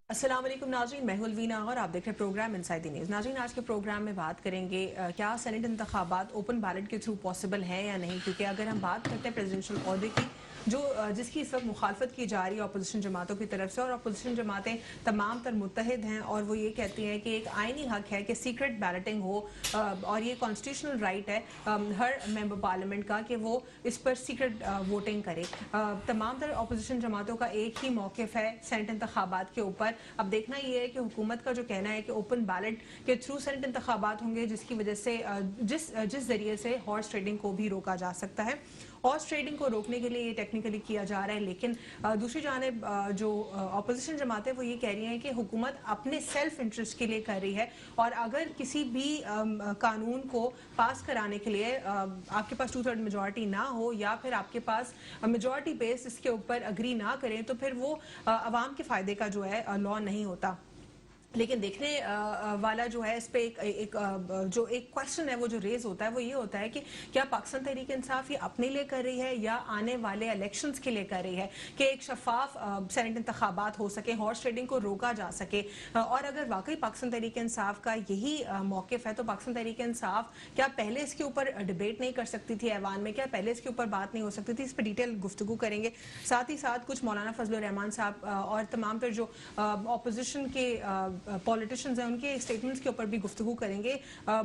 अस्सलाम वालेकुम नाज़रीन, मैं हूं अलवीना और आप देख रहे हैं प्रोग्राम इनसाइड द न्यूज़। नाज़रीन, आज के प्रोग्राम में बात करेंगे क्या सेनेट इंतखाबात ओपन बैलेट के थ्रू पॉसिबल है या नहीं, क्योंकि अगर हम बात करते हैं प्रेसिडेंशियल ऑर्डर की जो जिसकी इस वक्त मुखालफत की जा रही है अपोजिशन जमातों की तरफ से, और अपोजिशन जमातें तमाम तर मुत्तहिद हैं और वो ये कहती हैं कि एक आइनी हक है कि सीक्रेट बैलेटिंग हो और ये कॉन्स्टिट्यूशनल राइट है हर मेंबर पार्लियामेंट का कि वो इस पर सीक्रेट वोटिंग करे। तमाम तर अपोजिशन जमातों का एक ही मौक़िफ़ है सेनेट इंतखाबात के ऊपर। अब देखना ये है कि हुकूमत का जो कहना है कि ओपन बैलेट के थ्रू सेनेट इंतखाबात होंगे, जिसकी वजह से जिस जरिए से हॉर्स ट्रेडिंग को भी रोका जा सकता है। हॉर्स ट्रेडिंग को रोकने के लिए ये टेक्निकली किया जा रहा है, लेकिन दूसरी जानिब जो अपोजिशन जमात है वो ये कह रही हैं कि हुकूमत अपने सेल्फ इंटरेस्ट के लिए कर रही है, और अगर किसी भी कानून को पास कराने के लिए आपके पास 2/3 मेजॉरिटी ना हो या फिर आपके पास मेजॉरिटी बेस इसके ऊपर अग्री ना करें, तो फिर वो अवाम के फ़ायदे का जो है लॉ नहीं होता। लेकिन देखने वाला जो है इस पे जो एक क्वेश्चन है वो जो रेज होता है वो ये होता है कि क्या पाकिस्तान तहरीक इंसाफ ये अपने लिए कर रही है या आने वाले इलेक्शंस के लिए कर रही है कि एक शफाफ सेनेट इंतखाबात हो सके, हॉर्स ट्रेडिंग को रोका जा सके। और अगर वाकई पाकिस्तान तहरीक इंसाफ का यही मौक़िफ़ है तो पाकिस्तान तहरीक इंसाफ क्या पहले इसके ऊपर डिबेट नहीं कर सकती थी ऐवान में, क्या पहले इसके ऊपर बात नहीं हो सकती थी? इस पर डिटेल गुफ्तगू करेंगे। साथ ही साथ कुछ मौलाना फजलुर रहमान साहब और तमाम पर जो अपोजिशन के पॉलिटिशियंस हैं उनके स्टेटमेंट्स के ऊपर भी गुफ्तगू करेंगे।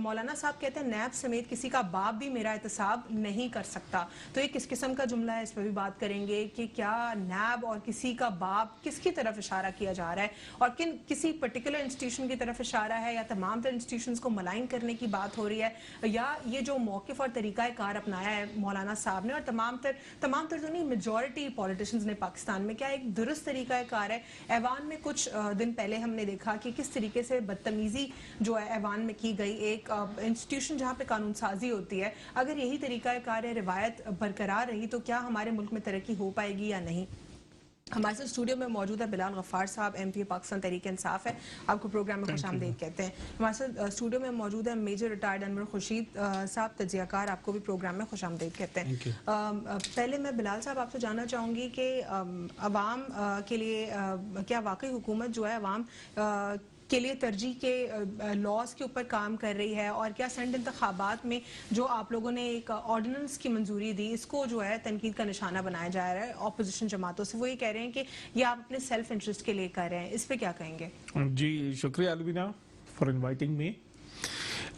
मौलाना साहब कहते हैं नैब समेत किसी का बाप भी मेरा एहतसाब नहीं कर सकता, तो ये किस किस्म का जुमला है, इस पर भी बात करेंगे कि क्या नैब और किसी का बाप किसकी तरफ इशारा किया जा रहा है और किसी पर्टिकुलर इंस्टीट्यूशन की तरफ इशारा है या तमाम तर इंस्टीट्यूशंस को मलाइन करने की बात हो रही है, या ये जो मौक़िफ़ और तरीक़ाकार अपनाया है मौलाना साहब ने और तमाम तर तो नहीं मेजॉरिटी पॉलिटिशियंस ने पाकिस्तान में, क्या एक दुरुस्त तरीक़ाकार है? ऐवान में कुछ दिन पहले हमने देखा कि किस तरीके से बदतमीजी जो है ऐवान में की गई, एक इंस्टीट्यूशन जहां पे कानून साजी होती है, अगर यही तरीका कार्य रिवायत बरकरार रही तो क्या हमारे मुल्क में तरक्की हो पाएगी या नहीं? हमारे साथ स्टूडियो में मौजूद है बिलाल गफ्फार साहब, MP पाकिस्तान तहरीक इंसाफ है, आपको प्रोग्राम में खुशामदीद कहते हैं। हमारे साथ स्टूडियो में मौजूद है मेजर रिटायर्ड अनवर खुर्शीद साहब, तजियाकार, आपको भी प्रोग्राम में खुशामदीद कहते हैं। पहले मैं बिलाल साहब आपसे जानना चाहूँगी कि अवाम के लिए क्या वाकई हुकूमत जो है अवाम के लिए तरजीह के लॉज के ऊपर काम कर रही है, और क्या सेनेट इंतखाबात में जो आप लोगों ने एक ऑर्डिनेंस की मंजूरी दी इसको जो है तनकीद का निशाना बनाया जा रहा है अपोजिशन जमातों से? वो ये कह रहे हैं कि ये आप अपने सेल्फ इंटरेस्ट के लिए कर रहे हैं, इस पे क्या कहेंगे? जी शुक्रिया अलविना for inviting me.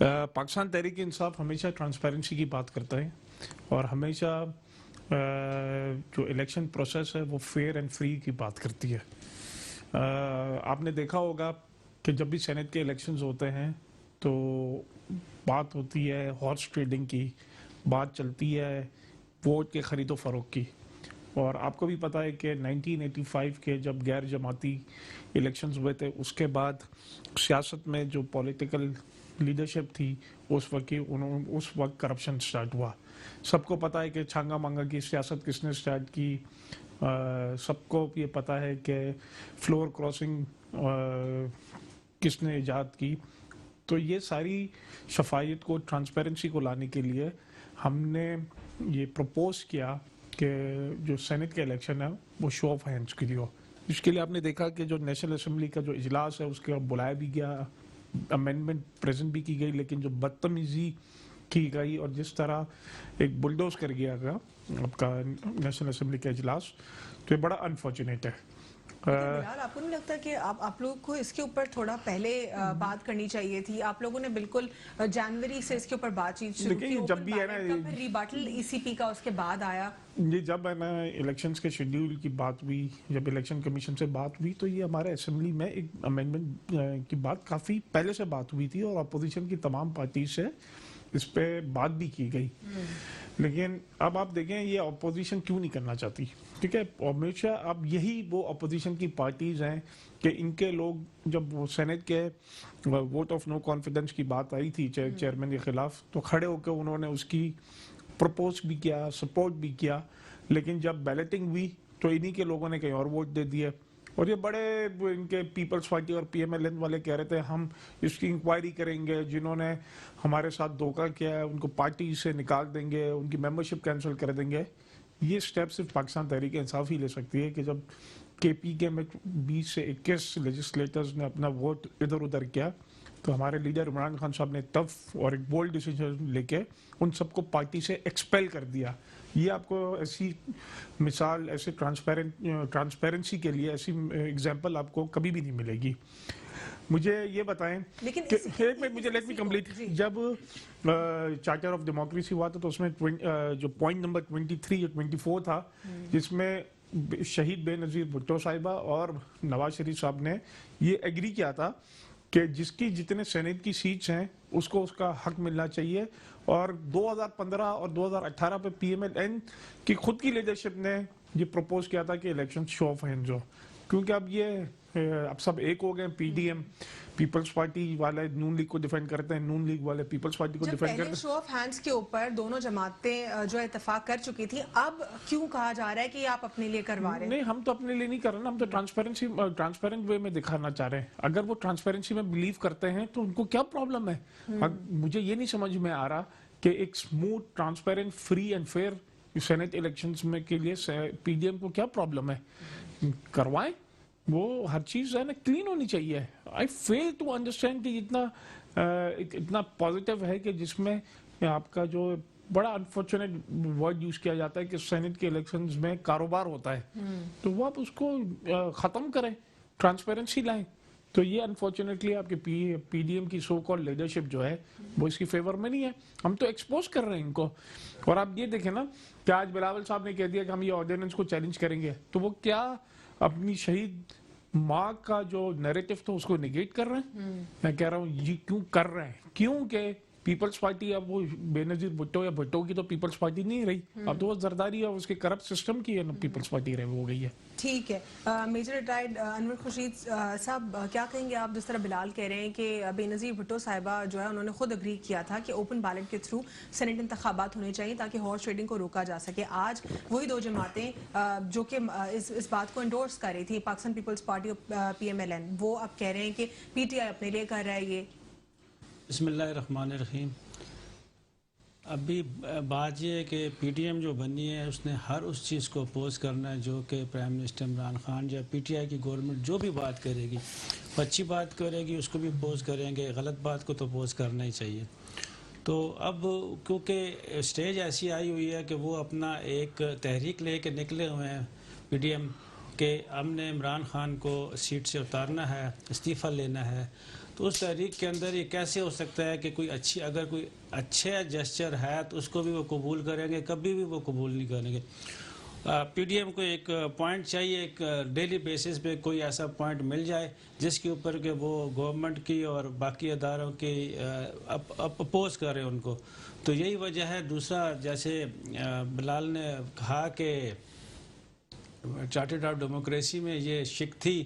Pakistan Tehreek Insaf हमेशा ट्रांसपेरेंसी की बात करता है और हमेशा जो इलेक्शन प्रोसेस है वो फेयर एंड फ्री की बात करती है। आपने देखा होगा कि जब भी सेनेट के इलेक्शंस होते हैं तो बात होती है हॉर्स ट्रेडिंग की, बात चलती है वोट के ख़रीदो फ़रोख्त की। और आपको भी पता है कि 1985 के जब गैर जमाती इलेक्शंस हुए थे उसके बाद सियासत में जो पॉलिटिकल लीडरशिप थी उस वक्त करप्शन स्टार्ट हुआ। सबको पता है कि छांगा मांगा की सियासत किसने स्टार्ट की, सबको ये पता है कि फ्लोर क्रॉसिंग किसने ईजाद की। तो ये सारी शफायत को, ट्रांसपेरेंसी को लाने के लिए हमने ये प्रपोज किया कि जो सेनेट का इलेक्शन है वो शो ऑफ हैंड्स के लिए हो। इसके लिए आपने देखा कि जो नेशनल असेंबली का जो इजलास है उसके बुलाया भी गया, अमेंडमेंट प्रेजेंट भी की गई, लेकिन जो बदतमीजी की गई और जिस तरह एक बुलडोज कर गया गया आपका नेशनल असेंबली का इजलास, तो ये बड़ा अनफॉर्चुनेट है। बिलाल, आपको नहीं लगता कि आप लोगों को इसके ऊपर थोड़ा पहले बात करनी चाहिए थी? आप लोगों ने बिल्कुल जनवरी से इसके ऊपर बातचीत शुरू की, जब भी है ना फिर रिबटल ECP का उसके बाद आया। ये जब है ना इलेक्शंस के शेड्यूल की बात हुई, जब इलेक्शन कमीशन से बात हुई, तो ये हमारे असेंबली में एक अमेंडमेंट की बात काफ़ी पहले से बात हुई थी और अपोजिशन की तमाम पार्टी से इस पे बात भी की गई। लेकिन अब आप देखें ये अपोजिशन क्यों नहीं करना चाहती, ठीक है? हमेशा अब यही वो अपोजिशन की पार्टीज हैं कि इनके लोग, जब वो सेनेट के वोट ऑफ नो कॉन्फिडेंस की बात आई थी चेयरमैन के खिलाफ, तो खड़े होकर उन्होंने उसकी प्रपोज भी किया, सपोर्ट भी किया, लेकिन जब बैलेटिंग हुई तो इन्हीं के लोगों ने कहीं और वोट दे दिए। और ये बड़े इनके पीपल्स पार्टी और PMLN वाले कह रहे थे हम इसकी इंक्वायरी करेंगे, जिन्होंने हमारे साथ धोखा किया है उनको पार्टी से निकाल देंगे, उनकी मेंबरशिप कैंसिल कर देंगे। ये स्टेप सिर्फ पाकिस्तान तहरीक इंसाफ ही ले सकती है कि जब केपी के में 20 से 21 लेजिस्लेटर्स ने अपना वोट इधर उधर किया, तो हमारे लीडर इमरान खान साहब ने टफ और एक बोल्ड डिसीजन लेके उन सबको पार्टी से एक्सपेल कर दिया। ये आपको ऐसी मिसाल, ऐसे ट्रांसपेरेंसी के लिए ऐसी एग्जांपल आपको कभी भी नहीं मिलेगी। मुझे ये बताएं, लेकिन एक मिनट, मुझे लेट मी कंप्लीट। जब चार्टर ऑफ डेमोक्रेसी हुआ था तो उसमें जो पॉइंट नंबर 23 या 24 था, जिसमें शहीद बेनज़ीर भुट्टो साहिबा और नवाज शरीफ साहब ने ये एग्री किया था कि जिसकी जितने सेनेट की सीट्स हैं उसको उसका हक मिलना चाहिए। और 2015 और 2018 पे पीएमएलएन की खुद की लीडरशिप ने ये प्रपोज किया था कि इलेक्शन शो ऑफ हैंड्स हो, क्योंकि अब सब एक हो गए। पीडीएम पीपल्स पार्टी वाले नून लीग को डिफेंड करते हैं, नून लीग वाले पीपल्स पार्टी को डिफेंड करते हैं। शो ऑफ हैंड्स के ऊपर दोनों जमातें जो इत्तेफाक कर चुकी थी, अब क्यों कहा जा रहा है कि आप अपने लिए करवा रहे हैं? नहीं, हम तो अपने लिए नहीं कर रहे ना, हम तो ट्रांसपेरेंट वे में दिखाना चाह रहे हैं। अगर वो ट्रांसपेरेंसी में बिलीव करते हैं तो उनको क्या प्रॉब्लम है? मुझे ये नहीं समझ में आ रहा कि एक smooth, transparent, free and fair senate elections में के लिए पीडीएम को क्या प्रॉब्लम है? करवाएं, वो हर चीज है ना क्लीन होनी चाहिए। आई फेल टू अंडरस्टैंड कि इतना पॉजिटिव है कि जिसमें आपका जो बड़ा अनफॉर्चुनेट वर्ड यूज किया जाता है कि सेनेट के इलेक्शंस में कारोबार होता है, तो वो आप उसको खत्म करें, ट्रांसपेरेंसी लाएं। तो ये अनफॉर्चुनेटली आपके पीडीएम की सो कॉल्ड लीडरशिप जो है वो इसकी फेवर में नहीं है। हम तो एक्सपोज कर रहे हैं इनको। और आप ये देखें ना कि आज बिलावल साहब ने कह दिया कि हम ये ऑर्डिनेंस को चैलेंज करेंगे, तो वो क्या अपनी शहीद माँ का जो नैरेटिव था उसको निगेट कर रहे हैं? मैं कह रहा हूँ ये क्यों कर रहे हैं? क्योंकि पीपल्स पार्टी, अब वो बेनजीर भुट्टो या भुट्टो की तो पीपल्स पार्टी नहीं रही, अब तो वो जरदारी और उसके करप्ट सिस्टम की है ना पीपल्स पार्टी रहे हो गई है। ठीक है। मेजर रिटायर्ड अनवर खुर्शीद साहब, क्या कहेंगे आप? जिस तरह बिलाल कह रहे हैं कि बेनज़ीर भुट्टो साहिबा जो है उन्होंने खुद अग्री किया था कि ओपन बैलेट के थ्रू सेनेट इंतखाबात होने चाहिए ताकि हॉर्स ट्रेडिंग को रोका जा सके। आज वही दो जमातें जो कि इस बात को इंडोर्स कर रही थी, पाकिस्तान पीपल्स पार्टी और पीएमएलएन, वो अब कह रहे हैं कि पीटीआई अपने लिए कर रहा है ये। बिस्मिल्लाहिर्रहमानिर्रहीम। अभी बात यह है कि पीटीएम जो बनी है उसने हर उस चीज़ को अपोज करना है जो कि प्राइम मिनिस्टर इमरान खान या पीटीआई की गवर्नमेंट जो भी बात करेगी, अच्छी बात करेगी उसको भी अपोज करेंगे, गलत बात को तो अपोज करना ही चाहिए। तो अब क्योंकि स्टेज ऐसी आई हुई है कि वो अपना एक तहरीक ले कर निकले हुए हैं पीटीएम के, हमने इमरान खान को सीट से उतारना है, इस्तीफ़ा लेना है। तो उस तहरीक के अंदर ये कैसे हो सकता है कि अगर कोई अच्छे जेस्चर है तो उसको भी वो कबूल करेंगे? कभी भी वो कबूल नहीं करेंगे। पीडीएम को एक पॉइंट चाहिए, एक डेली बेसिस पे कोई ऐसा पॉइंट मिल जाए जिसके ऊपर के वो गवर्नमेंट की और बाकी अदारों की अपोज करें उनको। तो यही वजह है। दूसरा, जैसे बिलाल ने कहा कि चार्टर ऑफ डेमोक्रेसी में ये शिक थी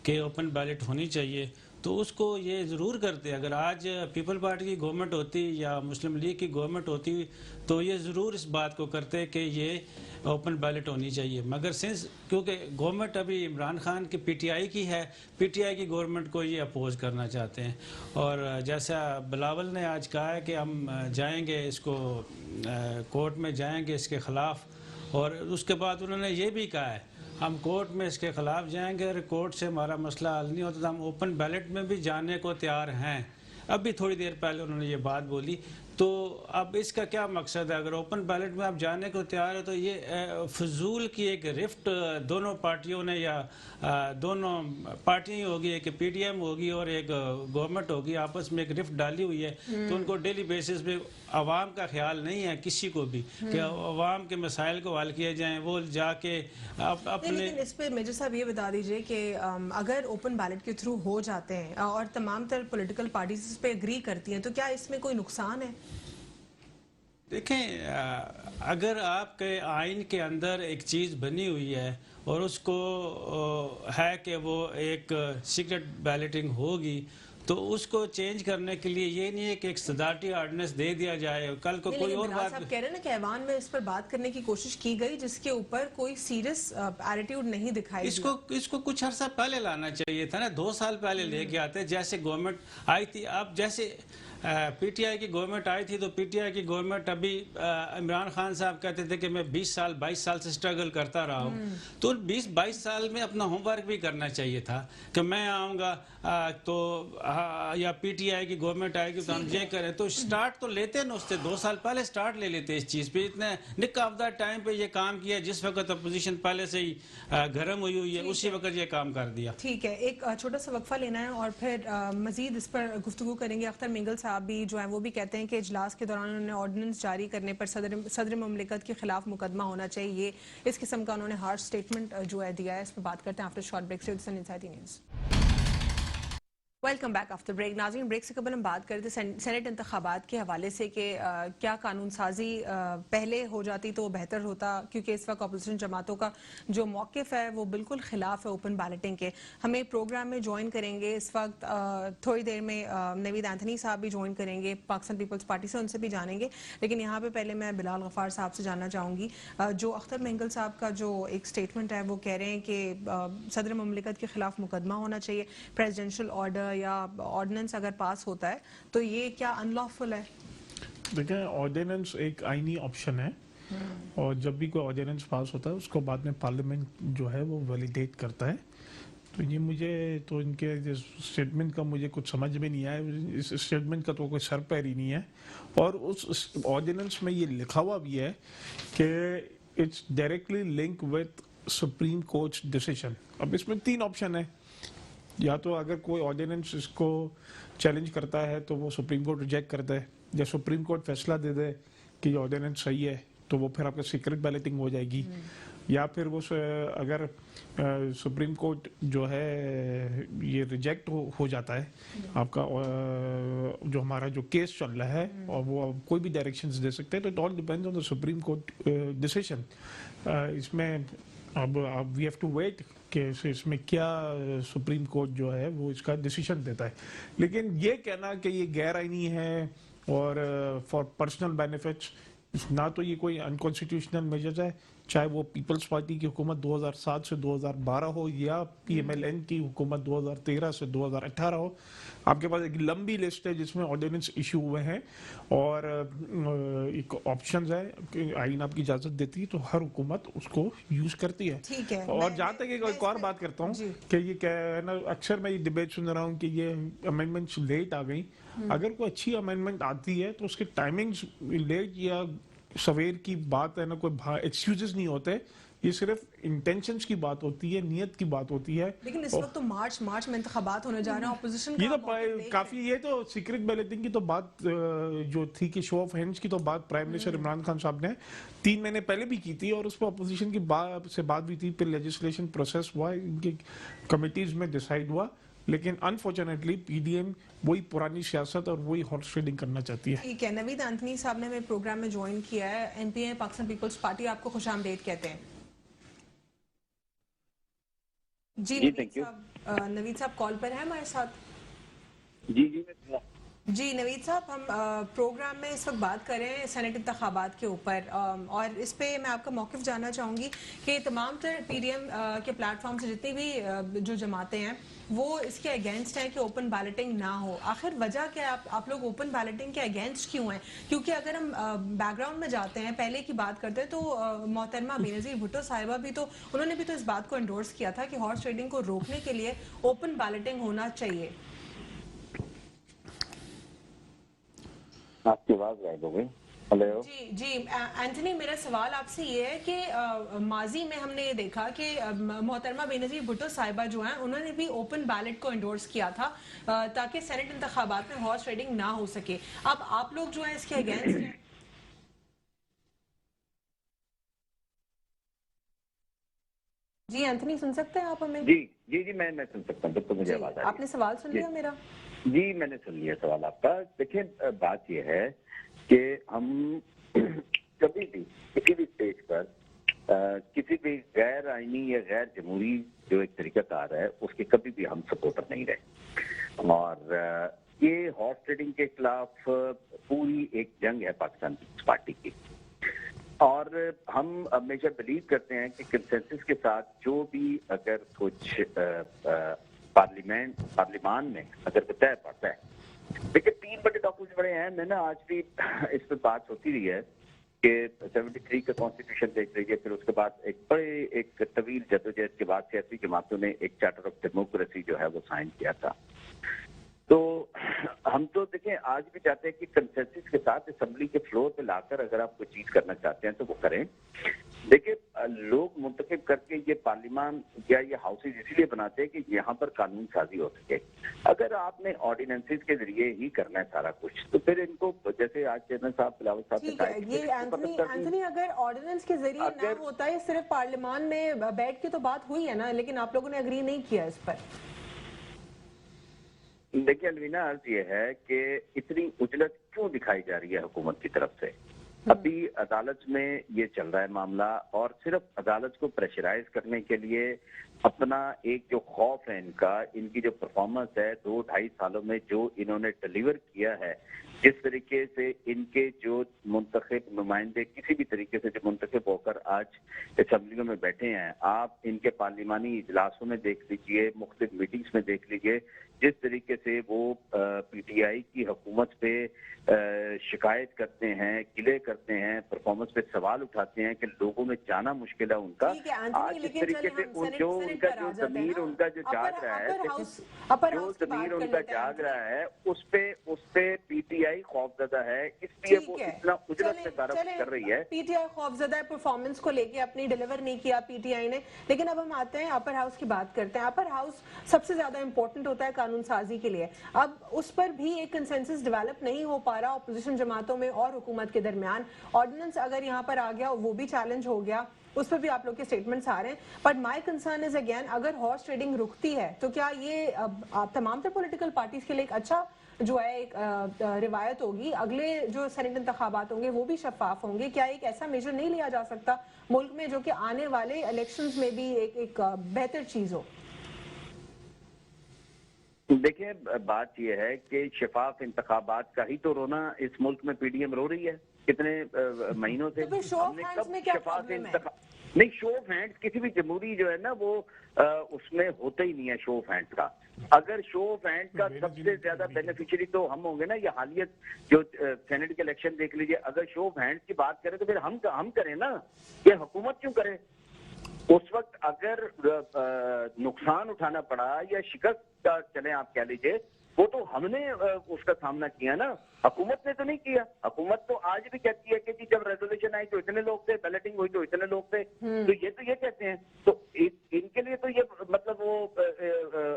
कि ओपन बैलेट होनी चाहिए, तो उसको ये ज़रूर करते। अगर आज पीपल पार्टी की गवर्नमेंट होती या मुस्लिम लीग की गवर्नमेंट होती तो ये ज़रूर इस बात को करते कि ये ओपन बैलेट होनी चाहिए। मगर क्योंकि गवर्नमेंट अभी इमरान खान की पीटीआई की है, पीटीआई की गवर्नमेंट को ये अपोज करना चाहते हैं। और जैसा बिलावल ने आज कहा है कि हम जाएंगे, इसको कोर्ट में जाएंगे इसके ख़िलाफ़, और उसके बाद उन्होंने ये भी कहा है हम कोर्ट में इसके ख़िलाफ़ जाएंगे, अगर कोर्ट से हमारा मसला हल नहीं होता तो हम ओपन बैलेट में भी जाने को तैयार हैं। अभी थोड़ी देर पहले उन्होंने ये बात बोली। तो अब इसका क्या मकसद है? अगर ओपन बैलेट में आप जाने को तैयार है तो ये फजूल की एक रिफ्ट दोनों पार्टियों ने, या दोनों पार्टियाँ होगी, एक पीडीएम होगी और एक गवर्नमेंट होगी, आपस में एक रिफ्ट डाली हुई है। तो उनको डेली बेसिस पे आवाम का ख्याल नहीं है किसी को भी कि आवाम के मसाइल को हल किए जाएं। वो जाके अपने लेकिन इस पे मेजर साहब ये बता दीजिए कि अगर ओपन बैलेट के थ्रू हो जाते हैं और तमाम तरह पॉलिटिकल पार्टीज इस पे एग्री करती हैं तो क्या इसमें कोई नुकसान है? देखें, अगर आपके आइन के अंदर एक चीज़ बनी हुई है और उसको है कि वो एक सीक्रेट बैलेटिंग होगी, तो उसको चेंज करने के लिए ये नहीं है कि एक सदारती ऑर्डिनेंस दे दिया जाए, कल को कोई और बात। आप कह रहे हैं ना कि ऐवान में इस पर बात करने की कोशिश की गई जिसके ऊपर कोई सीरियस एटीट्यूड नहीं दिखाई दिया। इसको कुछ अर्सा पहले लाना चाहिए था ना, 2 साल पहले लेके आते जैसे गवर्नमेंट आई थी। अब जैसे पीटीआई की गवर्नमेंट आई थी तो पीटीआई की गवर्नमेंट अभी इमरान खान साहब कहते थे कि मैं 20 साल 22 साल से स्ट्रगल करता रहा हूँ, तो 20-22 साल में अपना होमवर्क भी करना चाहिए था कि मैं आऊँगा तो या पीटीआई की गवर्नमेंट आएगी तो हम ये करें। तो स्टार्ट तो लेते न उससे 2 साल पहले स्टार्ट ले लेते इस चीज़ पे। इतने निक ऑफ द टाइम पे ये काम किया जिस वक्त अपोजिशन पहले से ही गर्म हुई है, उसी वक्त ये काम कर दिया। ठीक है, एक छोटा सा वक्फा लेना है और फिर मजीद इस पर गुफ्तगू करेंगे। अख्तर मिंगल साहब भी जो है वो भी कहते हैं कि इजलास के दौरान उन्होंने ऑर्डिनेंस जारी करने पर सदर मुमलिकत के खिलाफ मुकदमा होना चाहिए, इस किस्म का उन्होंने हार्श स्टेटमेंट जो है दिया है। इस पर बात करते हैं आफ्टर शॉर्ट ब्रेक से inside news. Welcome back after break. नाज़रीन, ब्रेक से कबल हम बात करते सेनेट इंतखाबात के हवाले से कि क्या कानून साजी पहले हो जाती तो बेहतर होता, क्योंकि इस वक्त अपोजिशन जमातों का जो मौक़िफ़ है वो बिल्कुल ख़िलाफ़ है ओपन बैलेटिंग के। हमें प्रोग्राम में ज्वाइन करेंगे इस वक्त थोड़ी देर में नवीद एंथनी साहब भी ज्वाइन करेंगे पाकिस्तान पीपल्स पार्टी से, उनसे भी जानेंगे। लेकिन यहाँ पर पहले मैं बिलाल गफ़ार साहब से जानना चाहूँगी, जो अख्तर मिंगल साहब का जो एक स्टेटमेंट है वो कह रहे हैं कि सदर मुमलिकत के ख़िलाफ़ मुकदमा होना चाहिए, प्रेसिडेंशियल ऑर्डर या ऑर्डिनेंस अगर पास होता है तो ये क्या अनलॉफुल है? देखिए, ऑर्डिनेंस एक आईनी ऑप्शन है और जब भी कोई ऑर्डिनेंस पास होता है उसको बाद में पार्लियामेंट जो है वो वैलिडेट करता है। तो ये मुझे तो इनके स्टेटमेंट का मुझे कुछ समझ में नहीं आया। इस स्टेटमेंट का तो कोई सर पैर ही नहीं है और उस ऑर्डिनेंस में ये लिखा हुआ भी है कि it's directly link with supreme court decision. अब इसमें 3 ऑप्शन है, या तो अगर कोई ऑर्डिनेंस इसको चैलेंज करता है तो वो सुप्रीम कोर्ट रिजेक्ट करता है, या सुप्रीम कोर्ट फैसला दे दे कि ये ऑर्डिनेंस सही है तो वो फिर आपका सीक्रेट बैलेटिंग हो जाएगी, या फिर वो अगर सुप्रीम कोर्ट जो है ये रिजेक्ट हो जाता है आपका जो हमारा जो केस चल रहा है और वो कोई भी डायरेक्शंस दे सकते हैं। तो it all depends on the supreme court decision. इसमें अब वी हैव टू वेट कि इसमें क्या सुप्रीम कोर्ट जो है वो इसका डिसीजन देता है। लेकिन ये कहना कि ये गैर आईनी है और फॉर पर्सनल बेनिफिट्स, ना तो ये कोई अनकॉन्स्टिट्यूशनल मेजर्स है, चाहे वो पीपल्स पार्टी की हुकूमत 2007 से 2012 हो या पीएमएलएन की हुकूमत 2013 से 2018 हो। आपके पास एक लंबी लिस्ट है जिसमें ऑर्डिनेंस इशू हुए हैं और एक ऑप्शंस है कि आईन आपकी इजाजत देती है तो हर हुकूमत उसको यूज करती है। ठीक है, और जहाँ तक एक और बात करता हूँ कि ये क्या है ना, अक्सर मैं ये डिबेट सुन रहा हूँ कि ये अमेंडमेंट्स लेट आ गई। अगर कोई अच्छी अमेंडमेंट आती है तो उसके टाइमिंग्स लेट या सवेर की बात है ना, कोई एक्सक्यूजेस नहीं होते, ये सिर्फ इंटेंशंस की बात होती है, नियत की बात होती है। लेकिन इस वक्त तो मार्च में इंतखाबात होने जा रहे हैं, ऑपोजिशन ये तो काफी, ये तो सीक्रेट बैलेटिंग की तो बात जो थी कि शो ऑफ हैंड्स की तो बात प्राइम मिनिस्टर इमरान खान साहब ने 3 महीने पहले भी की थी और उस पर अपोजिशन की बात भी थी, फिर लेजिस्लेशन प्रोसेस हुआ, इनकी कमिटीज में डिसाइड हुआ। लेकिन अनफॉर्चुनेटली पीडीएम वही पुरानी सियासत और वही हॉर्स ट्रेडिंग करना चाहती है। ठीक है, नवीद एंथनी साहब ने मेरे प्रोग्राम में ज्वाइन किया है, एमपी है पाकिस्तान पीपल्स पार्टी, आपको खुशामदीद कहते हैं। जी नवीद साहब कॉल पर है हमारे साथ। जी नवीद साहब, हम प्रोग्राम में इस वक्त बात कर रहे हैं सेनेट इंतखाबात के ऊपर और इस पे मैं आपका मौक़िफ़ जानना चाहूँगी कि तमाम तर पीडीएम के प्लेटफॉर्म से जितनी भी जो जमातें हैं वो इसके अगेंस्ट हैं कि ओपन बैलेटिंग ना हो। आखिर वजह क्या है, आप लोग ओपन बैलेटिंग के अगेंस्ट क्यों हैं? क्योंकि अगर हम बैकग्राउंड में जाते हैं, पहले की बात करते हैं तो मोहतरमा बेनज़ीर भुट्टो साहिबा भी तो उन्होंने भी तो इस बात को एंडोर्स किया था कि हॉर्स ट्रेडिंग को रोकने के लिए ओपन बैलेटिंग होना चाहिए। आपकी आवाज गायब हो गई। हेलो जी एंथनी, मेरा सवाल आपसे ये है कि माजी में हमने ये देखा कि मोहतरमा बेनज़ीर भुट्टो साहिबा जो हैं उन्होंने भी ओपन बैलेट को एंडोर्स किया था ताकि सेनेट इंतखाबात में हॉर्स ट्रेडिंग ना हो सके। अब आप लोग जो है इसके अगेंस्ट हैं। जी एंथनी, सुन सकते हैं आप हमें? जी मैं सुन सकता हूँ, तो मुझे आवाज आ रही है। आपने सवाल सुन लिया मेरा? जी मैंने सुन लिया सवाल आपका। देखिए, बात यह है कि हम कभी भी किसी भी स्टेज पर किसी भी गैर आईनी या गैर जमहूरी जो एक तरीकाकार है उसके कभी भी हम सपोर्टर नहीं रहे। और ये हॉर्स ट्रेडिंग के खिलाफ पूरी एक जंग है पाकिस्तान पीपल्स पार्टी की, और हम हमेशा बिलीव करते हैं कि कंसेंसस के साथ जो भी अगर कुछ पार्लियामान में अगर तय पड़ता है देखिए 3 बड़े डॉक्यूमेंट बड़े हैं। मैं ना आज भी इस पे बात होती रही है कि 73 का कॉन्स्टिट्यूशन देख लीजिए, फिर उसके बाद एक तवील जद्दोजहद के बाद सियासी जमातों ने एक चार्टर ऑफ डेमोक्रेसी जो है वो साइन किया था। तो हम तो देखें आज भी चाहते हैं कि कंसेंसस के साथ असेंबली के फ्लोर पे लाकर अगर आप कोई चीज करना चाहते हैं तो वो करें। देखिए लोग मुंतखब करके ये पार्लियामान या ये हाउसेज इसलिए बनाते हैं कि यहाँ पर कानून साजी हो सके। अगर आपने ऑर्डिनेंसेस के जरिए ही करना है सारा कुछ, तो फिर इनको जैसे आज चेयरमैन साहब बिलावल साहब ने ठीक कहा है, कि ये फिर इसको खत्म कर एंथनी अगर ऑर्डिनेंस के जरिए ना अगर- होता है, सिर्फ पार्लियामान में बैठ के तो बात हुई है ना, लेकिन आप लोगों ने अग्री नहीं किया इस पर। देखिए अलवीना, अर्ज ये है कि इतनी उजलत क्यों दिखाई जा रही है हुकूमत की तरफ से। अभी अदालत में ये चल रहा है मामला, और सिर्फ अदालत को प्रेशराइज करने के लिए अपना एक जो खौफ है इनकी जो परफॉर्मेंस है 2-2.5 सालों में जो इन्होंने डिलीवर किया है, जिस तरीके से इनके जो मुंतखब नुमाइंदे किसी भी तरीके से जो मुंतखब होकर आज असेंबलियों में बैठे हैं, आप इनके पार्लिमानी इजलासों में देख लीजिए, मुख्तलिफ मीटिंग्स में देख लीजिए, जिस तरीके से वो पीटीआई की हुकूमत पे शिकायत करते हैं, गिले करते हैं, परफॉर्मेंस पे सवाल उठाते हैं कि लोगों में जाना मुश्किल है उनका। ठीक है आज एंथनी, जिस लेकिन तरीके चलिए से हम जो सेनेट उनका पर जो आ जाते हैं जमीर ना। उनका जो जाग रहा है, अपर जो हाउस की बात जमीर कर उनका लेते हैं जाग एंथनी। रहा है उस पे पीटीआई खौफजदा है, इसलिए वो ठीक है, इतना उजलत से सारा कुछ कर रही है। पीटीआई खौफजदा है परफॉर्मेंस को लेके, अपनी डिलीवर नहीं किया पीटीआई ने। लेकिन अब हम आते हैं अपर हाउस की बात करते हैं। अपर हाउस सबसे ज्यादा इंपॉर्टेंट होता है कानून साजी के लिए। अब उस पर भी एक कंसेंसस डेवलप नहीं हो पा रहा अपोजिशन जमातों में और हुकूमत के दरमियान। ऑर्डिनेंस अगर यहाँ पर आ गया वो भी चैलेंज हो गया, उस पर भी आप लोग के स्टेटमेंट्स आ रहे हैं। But my concern is again, अगर हॉर्स ट्रेडिंग रुकती है तो क्या ये आप तमाम तर पॉलिटिकल पार्टीज के लिए एक अच्छा जो है एक रिवायत होगी? अगले जो सेनेट इंतखाबात होंगे वो भी शफाफ होंगे। क्या एक ऐसा मेजर नहीं लिया जा सकता मुल्क में जो कि आने वाले इलेक्शंस में भी एक बेहतर चीज हो? देखिए बात यह है कि शफाफ इंतखाबात का ही तो रोना इस मुल्क में पीडीएम रो रही है कितने महीनों से। तो फिर शो ऑफ हैंड्स में क्या प्रॉब्लम है? नहीं, शो ऑफ हैंड्स किसी भी जमहूरी जो है ना वो उसमें होता ही नहीं है शो ऑफ हैंड्स का। अगर शो ऑफ हैंड्स का सबसे ज्यादा बेनिफिशियरी तो हम होंगे ना। ये हालियत जो सेनेट के इलेक्शन देख लीजिए, अगर शो ऑफ हैंड्स की बात करें तो फिर हम करें ना, ये हुकूमत क्यों करे? उस वक्त अगर नुकसान उठाना पड़ा या शिकस्त का चले आप कह लीजिए, वो तो हमने उसका सामना किया ना, हुकूमत ने तो नहीं किया। हुकूमत तो आज भी कहती है कि जी जब रेजोल्यूशन आई तो इतने लोग थे, बैलेटिंग हुई तो इतने लोग थे, तो ये कहते हैं। तो इनके लिए तो ये मतलब वो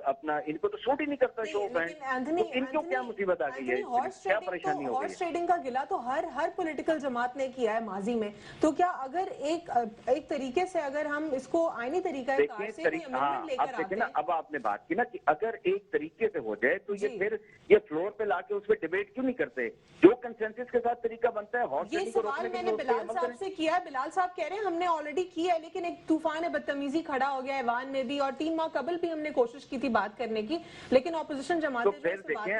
अपना इनको तो सूट ही नहीं करता शो ऑफ हैंड। तो इनको क्या मुसीबत आ गई है, क्या परेशानी हो गई हॉर्स ट्रेडिंग का गिला तो हर पॉलिटिकल जमात ने किया है माजी में। तो क्या अगर एक तरीके से अगर हम इसको आईनी तरीका अब देखिए ना, अब आपने बात की ना कि अगर एक तरीके से हो जाए तो ये फिर ये फ्लोर पे लाके उस पर डिबेट क्यों नहीं करते? जो कंसेंसस के साथ तरीका बनता है हॉर्स ये ट्रेडिंग को सवाल रोकने के मैंने लिए उस पे बिलाल अमल साहब करें। से किया है। बिलाल साहब कह रहे हैं हमने ऑलरेडी किया है, लेकिन एक तूफान बदतमीजी खड़ा हो गया ऐवान में भी, और 3 माह कबल भी हमने कोशिश की थी बात करने की, लेकिन ऑपोजिशन तो जमातें फिर देखिए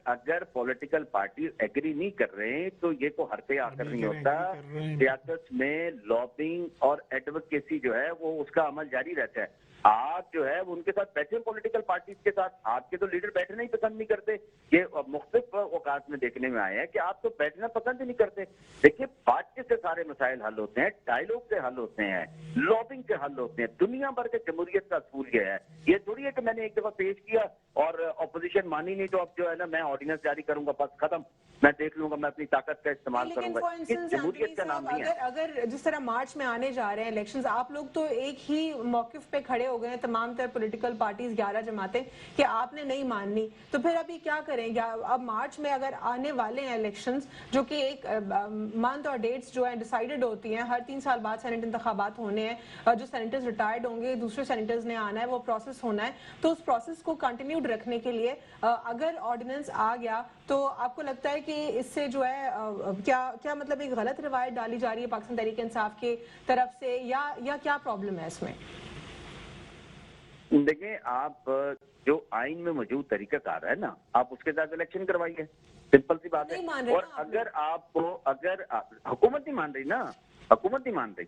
अगर पॉलिटिकल पार्टी एग्री नहीं कर रहे हैं तो ये को हर पे आकर नहीं होता। सियासत में लॉबिंग और एडवोकेसी जो है वो उसका अमल जारी रहता है। आप जो है वो उनके साथ बैठे पॉलिटिकल पार्टीज के साथ, आपके तो लीडर बैठना ही पसंद नहीं करते। ये मुख्तलिफ औकात में देखने में आया है कि आप तो बैठना पसंद ही नहीं करते। देखिए बातचीत से सारे मसाइल हल होते हैं, डायलॉग से हल होते हैं, लॉबिंग से हल होते हैं। दुनिया भर के जमहूरियत का असूल यह है। ये थोड़ी है कि मैंने एक दफा पेश किया और अपोजिशन मानी नहीं तो अब जो है ना मैं ऑर्डिनेंस जारी करूंगा, बस खत्म, मैं देख लूंगा, मैं अपनी ताकत का इस्तेमाल करूंगा। इस जमहूरियत का नाम नहीं है। अगर जिस तरह मार्च में आने जा रहे हैं इलेक्शंस, आप लोग तो एक ही मौकिफ पे खड़े हो गए हैं तमाम तर पॉलिटिकल पार्टीज 11 जमातें कि आपने नहीं माननी, तो फिर अभी क्या करेंगे? अब मार्च में अगर आने वाले हैं इलेक्शंस जो कि एक मंथ और डेट्स जो है डिसाइडेड होती हैं, हर 3 साल बाद सेनेट इंतखाबात होने हैं, जो सेनेटर्स रिटायर्ड होंगे दूसरे सेनेटर्स ने आना है, वो प्रोसेस होना है। तो उस प्रोसेस को कंटिन्यूड रखने के लिए अगर ऑर्डिनेंस आ गया तो आपको लगता है कि इससे जो है क्या मतलब एक गलत रिवायत डाली जा रही है पाकिस्तान तहरीक इंसाफ की तरफ से, या क्या प्रॉब्लम है इसमें? देखिए आप जो आइन में मौजूद तरीकाकार है ना, आप उसके साथ इलेक्शन करवाइए, सिंपल सी बात है। और अगर आपको हुकूमत नहीं मान रही ना, हुकूमत नहीं मान रही,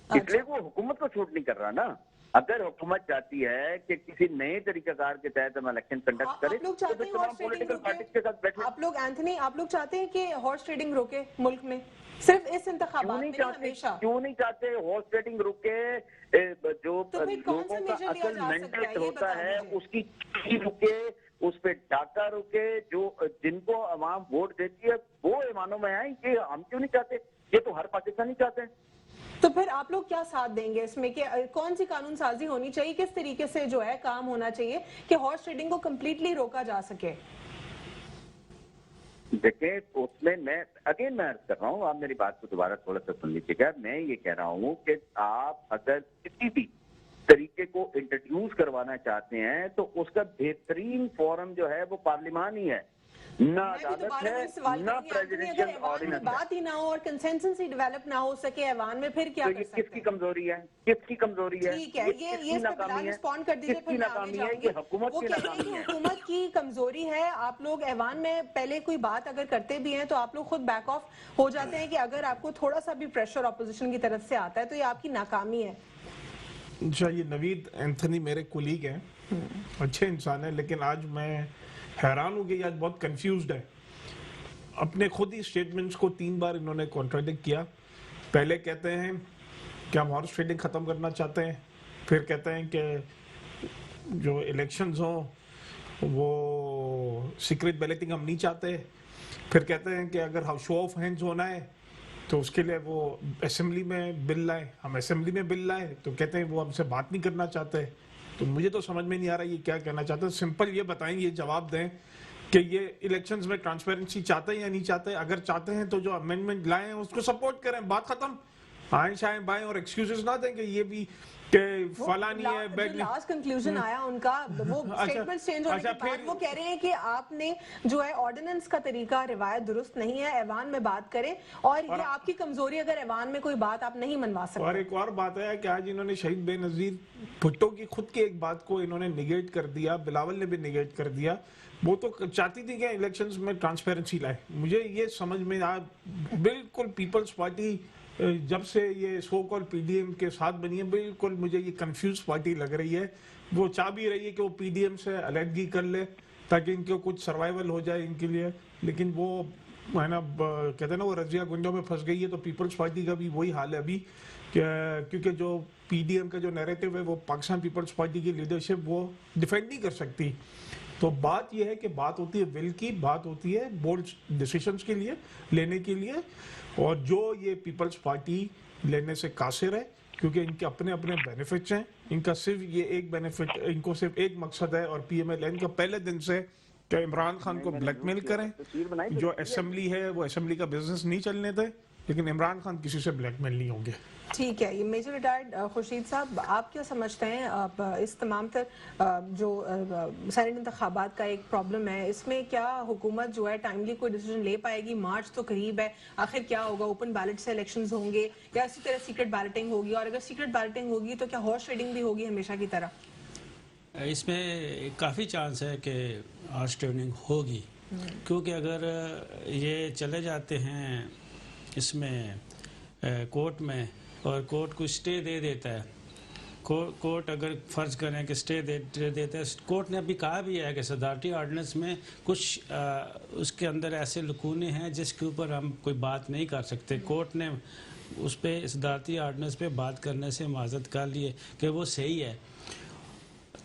इसलिए वो हुकूमत को छूट नहीं कर रहा ना। अगर हुकूमत चाहती है कि किसी नए तरीकाकार के तहत हम इलेक्शन कंडक्ट करें आप लोग तो चाहते फिर हैं तमाम हॉर्स ट्रेडिंग पॉलिटिकल पार्टीज के साथ बैठे। आप लोग एंथनी, आप लोग चाहते हैं कि हॉर्स ट्रेडिंग रोके मुल्क में, सिर्फ इस क्यों इंतखाबात नहीं में चाहते, हमेशा? क्यों नहीं चाहते हॉर्स ट्रेडिंग रुके? जो तो फिर कौन सा लोगों का मेजर लिया असल जा सकता है, मैंडेट ये होता बता है दीजिए। उसकी चोरी रुके, उस पे डाका रुके, जो जिनको अवाम वोट देती है वो ईमानों में आए। ये हम क्यों नहीं चाहते? ये तो हर पाकिस्तानी चाहते हैं। तो फिर आप लोग क्या साथ देंगे इसमें कि कौन सी कानून साजी होनी चाहिए, किस तरीके से जो है काम होना चाहिए कि हॉर्स ट्रेडिंग को कम्प्लीटली रोका जा सके? देखिए उसमें मैं अर्ज कर रहा हूँ, आप मेरी बात को दोबारा थोड़ा सा सुन लीजिएगा। मैं ये कह रहा हूँ कि आप अगर किसी भी तरीके को इंट्रोड्यूस करवाना चाहते हैं तो उसका बेहतरीन फोरम जो है वो पार्लियामान ही है, ना मैं भी अदालत दोबारा है, वही सवाल ना करूंगी, एंथनी, अगर प्रेसिडेंशियल ऐवान में ऑर्डिनेंस है। बात ही ना हो और कंसेंसस ही डेवलप ना हो सके ऐवान में, फिर क्या तो कर ये सकते किसकी हैं? कमजोरी है? किसकी कमजोरी है? ठीक है, ये किसकी इस पे नाकामी बिलाल है? रिस्पॉन्ड कर दीजिए, किसकी फिर मैं आगे नाकामी है? जाऊंगी। ये हुकूमत वो की कह रहे हैं कि नाकामी है। हुकूमत की कमजोरी है। आप लोग ऐवान में पहले कोई बात अगर करते भी हैं तो आप लोग खुद बैक ऑफ हो जाते हैं कि अगर आपको थोड़ा सा भी प्रेशर ऑपोजिशन की तरफ से आता है तो ये आपकी नाकामी है। अच्छा, ये नवीद एंथनी मेरे कुलीग हैं, अच्छे इंसान है, लेकिन आज मैं हैरान हूँ कि आज बहुत कंफ्यूज्ड है। अपने खुद ही स्टेटमेंट्स को 3 बार इन्होंने कॉन्ट्राडिक्ट किया। पहले कहते हैं कि हम हॉर्स ट्रेडिंग ख़त्म करना चाहते हैं, फिर कहते हैं कि जो इलेक्शंस हों वो सीक्रेट बैलेटिंग हम नहीं चाहते, फिर कहते हैं कि अगर शो ऑफ हैंड्स होना है तो उसके लिए वो असेंबली में बिल लाए, हम असेंबली में बिल लाए तो कहते हैं वो हमसे बात नहीं करना चाहते। तो मुझे तो समझ में नहीं आ रहा ये क्या कहना चाहते हैं। सिंपल ये बताएं, ये जवाब दें कि ये इलेक्शंस में ट्रांसपेरेंसी चाहते हैं या नहीं चाहते। अगर चाहते हैं तो जो अमेंडमेंट लाए हैं उसको सपोर्ट करें, बात खत्म। आए शाए बाएं और एक्सक्यूजेस ना दें कि ये भी कि फलानी है, बैड नहीं। लास्ट कंक्लूजन आया उनका, वो स्टेटमेंट चेंज होने के बाद वो कह रहे हैं कि आपने जो है ऑर्डिनेंस का तरीका रिवायत दुरुस्त नहीं है, ऐवान में बात करें और ये आपकी कमजोरी, अगर ऐवान में कोई बात आप नहीं मनवा सकते। और एक और बात है कि आज इन्होंने शहीद बेनजीर भुट्टो की खुद की एक बात को इन्होंने निगेट कर दिया, बिलावल ने भी निगेट कर दिया। वो तो चाहती थी कि इलेक्शंस में ट्रांसपेरेंसी लाए। मुझे ये समझ में आ, बिल्कुल पीपल्स पार्टी जब से ये सो कॉल पीडीएम के साथ बनी है, बिल्कुल मुझे ये कंफ्यूज पार्टी लग रही है। वो चाह भी रही है कि वो पीडीएम से अलहदगी कर ले ताकि इनके कुछ सर्वाइवल हो जाए इनके लिए, लेकिन वो है ना, कहते हैं ना, वो रजिया गुंजों में फंस गई है। तो पीपल्स पार्टी का भी वही हाल है अभी, क्योंकि जो पीडीएम का जो नैरेटिव है वो पाकिस्तान पीपल्स पार्टी की लीडरशिप वो डिफेंड नहीं कर सकती। तो बात यह है कि बात होती है विल की, बात होती है बोल्ड डिसीजंस के लिए लेने के लिए, और जो ये पीपल्स पार्टी लेने से कासिर है क्योंकि इनके अपने अपने बेनिफिट्स हैं। इनका सिर्फ ये एक बेनिफिट, इनको सिर्फ एक मकसद है और पीएमएल का पहले दिन से कि इमरान खान को ब्लैकमेल करें। जो असेंबली है वो असेंबली का बिजनेस नहीं चलने दे, लेकिन इमरान खान किसी से ब्लैकमेल नहीं होंगे। ठीक है, ये मेजर रिटायर्ड खुर्शीद साहब, आप क्या समझते हैं आप इस तमाम तर जो सेनेट इंतखाबात का एक प्रॉब्लम है, इसमें क्या हुकूमत जो है टाइमली कोई डिसीजन ले पाएगी? मार्च तो करीब है, आखिर क्या होगा? ओपन बैलेट से इलेक्शंस होंगे या इसी तरह सीक्रेट बैलेटिंग होगी? और अगर सीक्रेट बैलेटिंग होगी तो क्या हॉर्स ट्रेडिंग भी होगी हमेशा की तरह? इसमें काफ़ी चांस है कि हॉर्स ट्रेडिंग होगी, क्योंकि अगर ये चले जाते हैं इसमें कोर्ट में और कोर्ट को स्टे दे देता है, कोर्ट अगर फर्ज करें कि स्टे दे देता है, कोर्ट ने अभी कहा भी है कि सदारती ऑर्डिनेंस में कुछ उसके अंदर ऐसे लकूने हैं जिसके ऊपर हम कोई बात नहीं कर सकते। कोर्ट ने उस पर सदारती ऑर्डिनेंस पे बात करने से माजरत कर लिए कि वो सही है।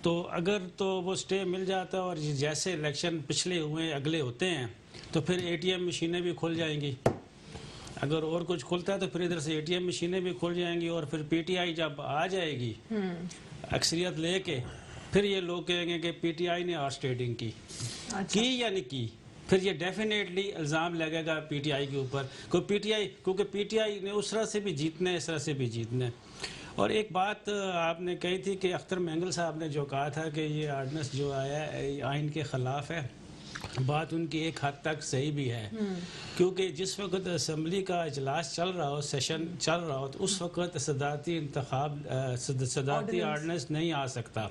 तो अगर तो वो स्टे मिल जाता है और जैसे इलेक्शन पिछले हुए अगले होते हैं तो फिर एटीएम मशीनें भी खुल जाएंगी। अगर और कुछ खुलता है तो फिर इधर से एटीएम मशीनें भी खुल जाएंगी और फिर पीटीआई जब आ जाएगी अक्सरियत लेके, फिर ये लोग कहेंगे कि पीटीआई ने हॉर्स ट्रेडिंग की। अच्छा। की या नहीं की, फिर ये डेफिनेटली इल्ज़ाम लगेगा पीटीआई के ऊपर, क्योंकि पीटीआई ने उस तरह से भी जीतना है, इस तरह से भी जीतना है। और एक बात आपने कही थी कि अख्तर मेंगल साहब ने जो कहा था कि ये ऑर्डिनेंस जो आया आइन के ख़िलाफ़ है, बात उनकी एक हद तक सही भी है, क्योंकि जिस वक्त असम्बली का इजलास चल रहा हो, सेशन चल रहा हो, तो उस वक्त सदारती सदारती ऑर्डिनेंस नहीं आ सकता,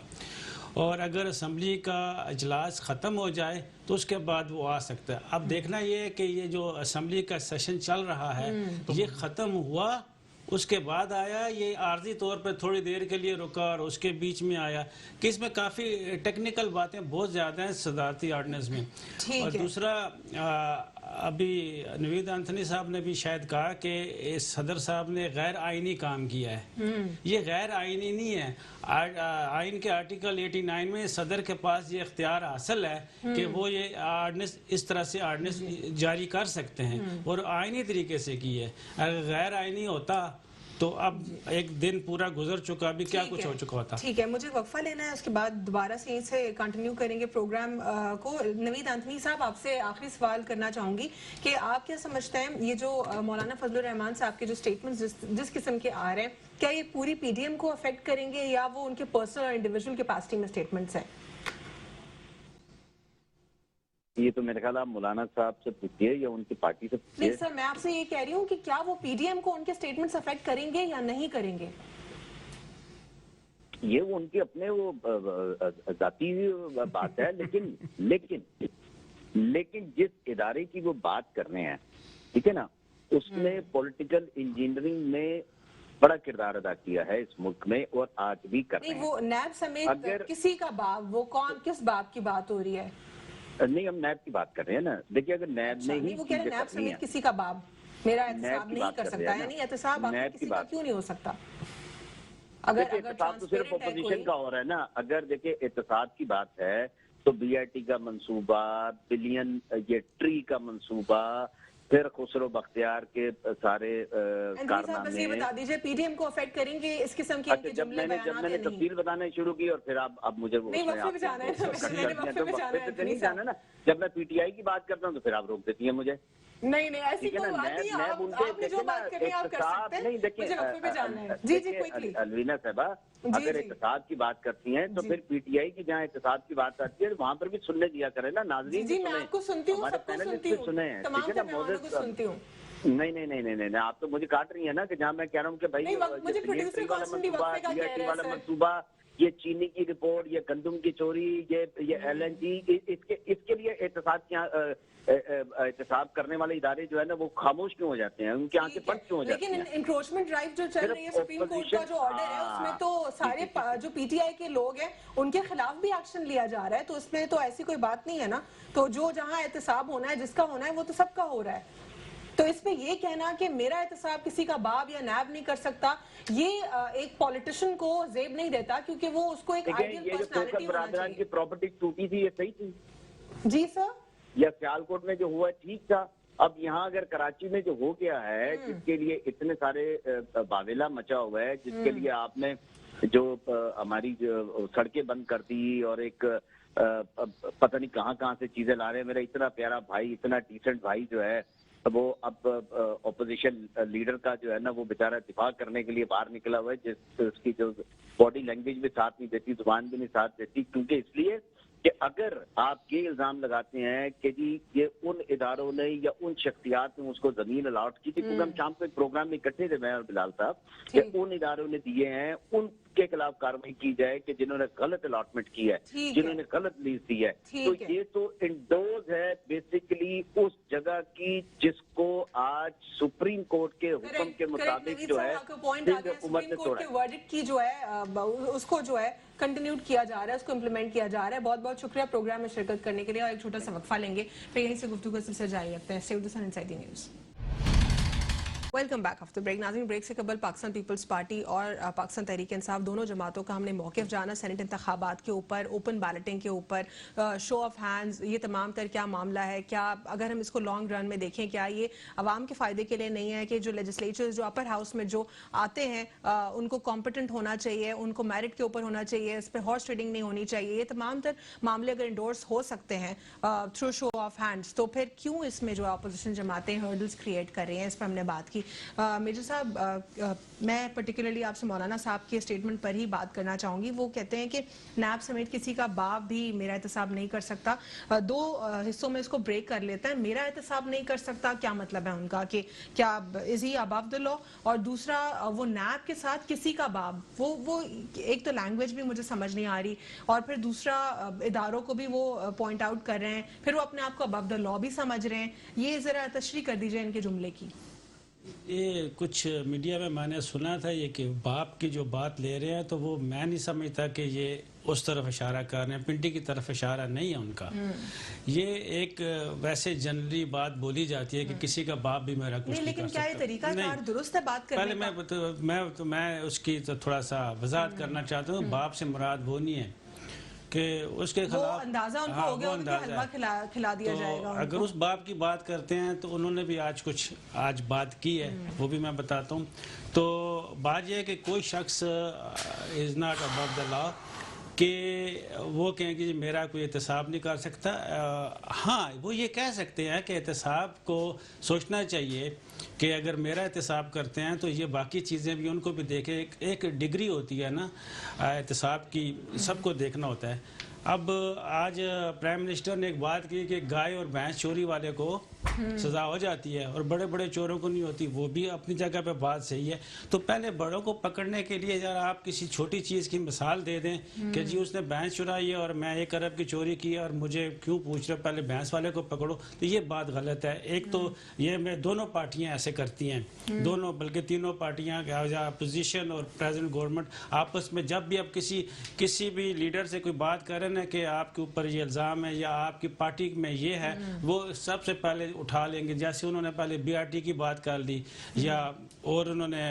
और अगर असम्बली का इजलास ख़त्म हो जाए तो उसके बाद वो आ सकता है। अब देखना ये है कि ये जो असम्बली का सेशन चल रहा है ये ख़त्म हुआ उसके बाद आया, ये आर्जी तौर पर थोड़ी देर के लिए रुका और उसके बीच में आया कि इसमें काफ़ी टेक्निकल बातें बहुत ज़्यादा हैं सदारती ऑर्डिनेंस में। और दूसरा अभी नवीद एंथनी साहब ने भी शायद कहा कि सदर साहब ने गैर आइनी काम किया है। ये गैर आइनी नहीं है। आइन के आर्टिकल 89 में सदर के पास ये इख्तियार हासिल है कि वो ये आर्डिनेंस इस तरह से आर्डिनेंस जारी कर सकते हैं और आइनी तरीके से की है। अगर गैर आइनी होता तो अब एक दिन पूरा गुजर चुका, अभी क्या कुछ हो चुका होता। ठीक है, मुझे वक्फा लेना है, उसके बाद दोबारा से यहीं से कंटिन्यू करेंगे प्रोग्राम को। नवीद एंथनी साहब, आपसे आखिरी सवाल करना चाहूंगी कि आप क्या समझते हैं ये जो मौलाना फजलुर रहमान साहब के जो स्टेटमेंट्स जिस किस्म के आ रहे हैं, क्या ये पूरी पीडीएम को अफेक्ट करेंगे या वो उनके पर्सनल और इंडिविजुअल कैपेसिटी में स्टेटमेंट्स हैं? ये तो मेरे ख्याल आप मौलाना साहब से पूछिए या उनकी पार्टी से पूछिए। नहीं सर, मैं आपसे ये कह रही हूँ कि क्या वो पीडीएम को उनके स्टेटमेंट्स अफेक्ट करेंगे या नहीं करेंगे? ये वो उनकी अपने वो जाती बात है, लेकिन जिस इदारे की वो बात कर रहे हैं, ठीक है ना, उसने पॉलिटिकल इंजीनियरिंग में बड़ा किरदार अदा किया है इस मुल्क में और आज भी कर रहे हैं। वो नैब समेत किसी का बाब, वो कौन किस बाब की बात हो रही है? नहीं, हम नैब की बात कर रहे हैं ना। देखिए, अगर नैब ने ही वो कह रहे नैब समेत किसी का बाब मेरा एहतसाब नहीं कर सकता, यानी एहतसाब आपका किसी का क्यों नहीं हो सकता? अगर एहतसाब तो सिर्फ अपोजिशन का हो रहा है ना। अगर देखिए एहतसाब की बात है तो बीआईटी का मंसूबा, बिलियन ये ट्री का मंसूबा, फिर खुसरो बख्तियार के सारे कारनामे, ये बता दीजिए पीडीएम को अफेक्ट करेंगे इस किस्म के इनके जुमले बयान? जब मैंने तफसील बताना शुरू की और फिर अब मुझे नहीं जाना ना। जब मैं पीटीआई की बात करता हूँ तो फिर आप रोक देती है मुझे। नहीं ऐसी कोई बात नहीं, आपने जो बात करनी है आप कर सकते हैं। मुझे वक्फे पे जाना है। जी क्विकली। अलवीना साहबा, अगर एहतसाब की बात करती हैं तो फिर पीटीआई की जहाँ एहतसाब की बात आती है वहाँ पर भी सुनने दिया करें ना नाज़रीन। जी मैं आपको सुनती हूँ, सबको सुनती हूँ, तमाम मेहमानों को सुनती हूँ। नहीं, आप तो मुझे काट रही है ना कि जहाँ मैं कह रहा हूँ कि भाई मुझे प्रोड्यूसर वाला मंसूबा, ये चीनी की रिपोर्ट, ये गंदम की चोरी, ये एलएनजी, इसके लिए एहतसाब करने वाले इदारे जो है ना वो खामोश क्यों हो जाते हैं, उनकी आंखें बंद क्यों हो जाती हैं? लेकिन इंक्रोचमेंट ड्राइव जो चल रही है, सुप्रीम कोर्ट का जो ऑर्डर है, उसमें तो सारे जो पीटीआई के लोग हैं उनके खिलाफ भी एक्शन लिया जा रहा है, तो उसमें तो ऐसी कोई बात नहीं है ना। तो जो जहाँ एहतसाब होना है, जिसका होना है, वो तो सबका हो रहा है। तो इसमें ये कहना कि मेरा एहतसाब किसी का बाब या नैब नहीं कर सकता, ये एक पॉलिटिशियन को जेब नहीं देता, क्योंकि वो उसको एक आइडियल पर्सनालिटी होना चाहिए। की प्रॉपर्टी टूटी थी, ये सही थी? जी सर। या सियालकोट में जो हुआ ठीक था? अब यहाँ अगर कराची में जो हो गया है, जिसके लिए इतने सारे बावेला मचा हुआ है, जिसके लिए आपने जो हमारी जो सड़कें बंद कर दी और एक पता नहीं कहाँ से चीजें ला रहे हैं। मेरा इतना प्यारा भाई, इतना डिसेंट भाई जो है, वो अब ऑपोजिशन लीडर का जो है ना वो बेचारा दिफा करने के लिए बाहर निकला हुआ है, जिस उसकी जो बॉडी लैंग्वेज भी साथ नहीं देती, जुबान भी नहीं साथ देती, क्योंकि इसलिए कि अगर आप ये इल्जाम लगाते हैं कि जी ये उन इदारों ने या उन शख्सियात ने उसको जमीन अलाट की थी, क्योंकि हम शाम को एक प्रोग्राम में इकट्ठे थे मैं और बिलाल साहब, कि उन इदारों ने दिए हैं, उनके खिलाफ कार्रवाई की जाए कि जिन्होंने गलत अलॉटमेंट की है, जिन्होंने गलत लीज दी है। तो ये तो इंडोज है बेसिकली उस जगह की जिसको आज सुप्रीम कोर्ट के हुक्म के मुताबिक जो है हुकूमत ने तोड़ा वर्डिक्ट की जो है उसको जो है कंटिन्यू किया जा रहा है, उसको इम्प्लीमेंट किया जा रहा है। बहुत बहुत शुक्रिया प्रोग्राम में शिरकत करने के लिए, और एक छोटा सा वक्फा लेंगे, फिर यहीं से गुफ्तगू का सिलसिला जारी रखते हैं। Stay with us on inside the news. Welcome back after break. नाज़रीन, ब्रेक से कबल पाकिस्तान पीपल्स पार्टी और पाकिस्तान तहरीक इंसाफ दोनों जमातों का हमने मौक़िफ़ जाना सेनेट इंतखाबात के ऊपर, ओपन बैलेटिंग के ऊपर, शो ऑफ हैंड्स, ये तमाम तर क्या मामला है, क्या अगर हम इसको लॉन्ग रन में देखें क्या ये आवाम के फ़ायदे के लिए नहीं है कि जो लेजिस्लेचर्स जो अपर हाउस में जो आते हैं उनको कॉम्पिटेंट होना चाहिए, उनको मेरिट के ऊपर होना चाहिए, इस पर हॉर्स ट्रेडिंग नहीं होनी चाहिए। ये तमाम तर मामले अगर इंडोर्स हो सकते हैं थ्रू शो ऑफ हैंड्स, तो फिर क्यों इसमें जो अपोजिशन जमातें हर्डल्स क्रिएट कर रही हैं, इस पर हमने बात की। मेजर साहब, मैं पर्टिकुलरली आपसे मौलाना साहब के स्टेटमेंट पर ही बात करना चाहूँगी। वो कहते हैं कि नैब समेत किसी का बाप भी मेरा एहतसाब नहीं कर सकता। दो हिस्सों में इसको ब्रेक कर लेता है। मेरा एहतसाब नहीं कर सकता, क्या मतलब है उनका कि क्या is he above the law? और दूसरा, वो नैब के साथ किसी का बाप, वो एक तो लैंग्वेज भी मुझे समझ नहीं आ रही, और फिर दूसरा इदारों को भी वो पॉइंट आउट कर रहे हैं, फिर वो अपने आप को अबव द लॉ भी समझ रहे हैं। ये ज़रा तशरीह कर दीजिए इनके जुमले की। ये कुछ मीडिया में मैंने सुना था ये कि बाप की जो बात ले रहे हैं तो वो मैं नहीं समझता कि ये उस तरफ इशारा कर रहे हैं, पिंडी की तरफ इशारा नहीं है उनका। ये एक वैसे जनरली बात बोली जाती है कि किसी का बाप भी मेरा कुछ नहीं, नहीं लेकिन कर क्या ये सकता। तरीका नहीं, कार दुरुस्त है बात करने पहले का? मैं उसकी तो थोड़ा सा वजाहत करना चाहता हूँ। बाप से मुराद वो नहीं है कि उसके वो खिलाफ अंदाजा उनको हाँ, हो गया वो होगा कि अंदाजा हलवा है। खिला दिया तो जाएगा अगर उनको। उस बाप की बात करते हैं तो उन्होंने भी आज बात की है, वो भी मैं बताता हूँ। तो बात यह है कि कोई शख्स is not above the law कि वो कहें कि मेरा कोई एहतसाब नहीं कर सकता। हाँ, वो ये कह सकते हैं कि एहतसाब को सोचना चाहिए कि अगर मेरा एहतसाब करते हैं तो ये बाकी चीज़ें भी उनको भी देखें। एक डिग्री होती है ना एहतसाब की, सबको देखना होता है। अब आज प्राइम मिनिस्टर ने एक बात की कि गाय और भैंस चोरी वाले को सजा हो जाती है और बड़े बड़े चोरों को नहीं होती। वो भी अपनी जगह पे बात सही है। तो पहले बड़ों को पकड़ने के लिए यार आप किसी छोटी चीज़ की मिसाल दे दें कि जी उसने भैंस चुराई है और मैं 1 अरब की चोरी की है और मुझे क्यों पूछ रहे, पहले भैंस वाले को पकड़ो। तो ये बात गलत है। एक तो ये मैं दोनों पार्टियां ऐसे करती हैं, दोनों बल्कि तीनों पार्टियां, अपोजिशन और प्रेजेंट गवर्नमेंट आपस में जब भी अब किसी भी लीडर से कोई बात करें ना कि आपके ऊपर ये इल्ज़ाम है या आपकी पार्टी में ये है, वो सबसे पहले उठा लेंगे। जैसे उन्होंने पहले बीआरटी की बात कर ली या और उन्होंने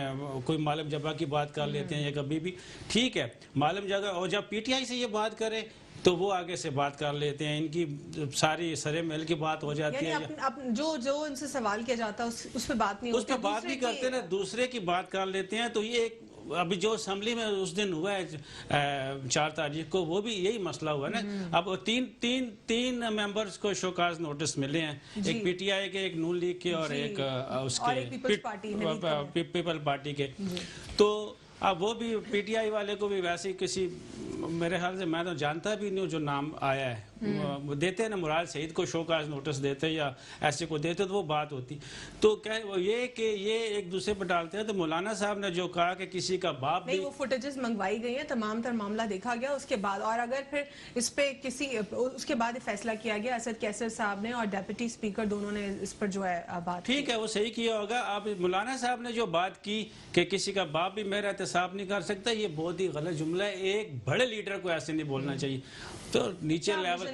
कोई मालूम जबा की बात कर लेते हैं या कभी भी, ठीक है मालूम जगह। और जब पीटीआई से ये बात करें तो वो आगे से बात कर लेते हैं, इनकी सारी सरे महल की बात हो जाती है। जो इनसे सवाल किया जाता है उस पर बात नहीं उस पर बात नहीं करते ना, दूसरे की बात कर लेते हैं। तो ये एक अभी जो असेंबली में उस दिन हुआ है 4 तारीख को, वो भी यही मसला हुआ है ना। अब तीन मेंबर्स को शोकाज नोटिस मिले हैं, एक पीटीआई के, एक नून लीग के और एक उसके पीपल पार्टी के। तो अब वो भी पीटीआई वाले को भी वैसे ही किसी, मेरे ख्याल से मैं तो जानता भी नहीं जो नाम आया है, वो देते हैं ना मुराद सईद को शोकाज नोटिस देते या ऐसे को देते तो वो बात होती। तो क्या वो ये कि ये एक दूसरे पर डालते हैं। तो मौलाना साहब ने जो कहा कि किसी का बाप नहीं, वो फुटेजेस मंगवाई गई हैं, तमाम तर मामला देखा गया उसके बाद, और अगर फिर इस पे उसके बाद फैसला किया गया, असद कैसर साहब ने और डेप्यूटी स्पीकर दोनों ने इस पर जो है बात, ठीक है वो सही किया होगा। अब मौलाना साहब ने जो बात की कि किसी का बाप भी मेरा एहतसाब नहीं कर सकता, ये बहुत ही गलत जुमला है। एक बड़े लीडर को ऐसे नहीं बोलना चाहिए। तो नीचे लेवल,